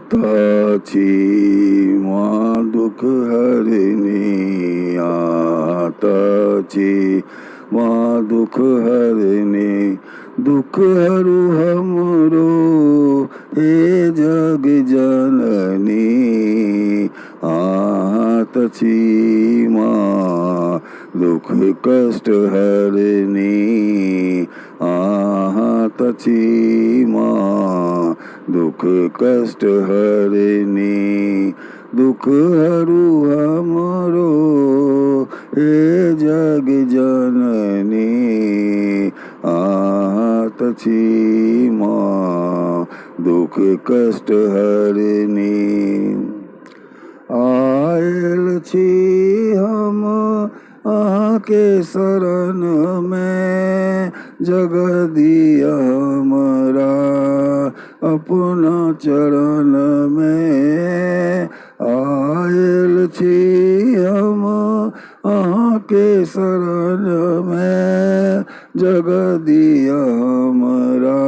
आताची माँ दुख हरनी, आताची माँ दुख हरनी, दुख हरू हमरो हे जग जननी। आताची माँ दुख कष्ट हरनी, आताची माँ दुख कष्ट हरनी, दुख हरू हमरो हे जग जननी। आताची माँ दुख कष्ट हरनी। आयल छी हम आके शरण में, जगह दिया हमरा अपना चरण में। आयल छी हम आके शरण में, जगह दिया हमरा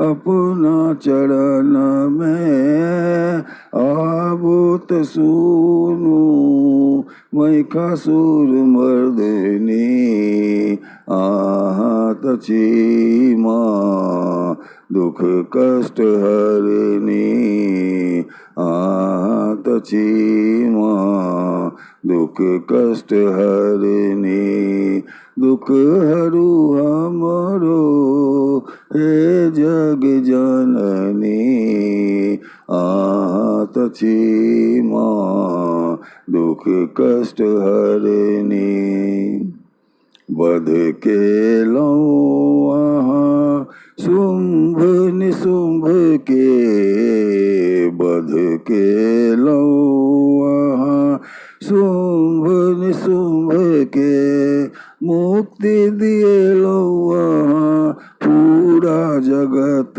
अपना चरण में। आबोत सुनु महिषासुर मर्दिनी, आताची माँ दुख कष्ट हरनी, आताची माँ दुख कष्ट हरनी, दुख हरू हमरो हे जग जननी। आताची माँ दुख कष्ट हरनी। बध केलहुँ अहाँ शुंभ निशुंभ के, बध केलहुँ अहाँ शुंभ निशुंभ के, मुक्ति दिएलहुँ अहाँ पूरा जगत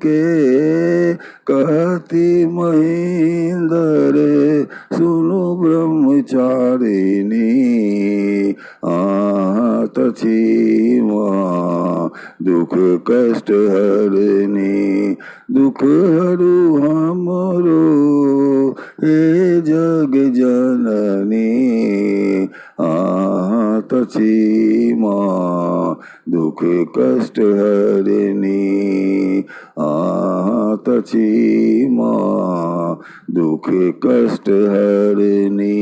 के। कहती महेंद्र सुनु ब्रह्मचारिणी, आताची माँ दुख कष्ट हरनी, दुख हरू हमरो हे जग जननी। आताची माँ दुख कष्ट हरनी, आताची माँ दुख कष्ट हरनी।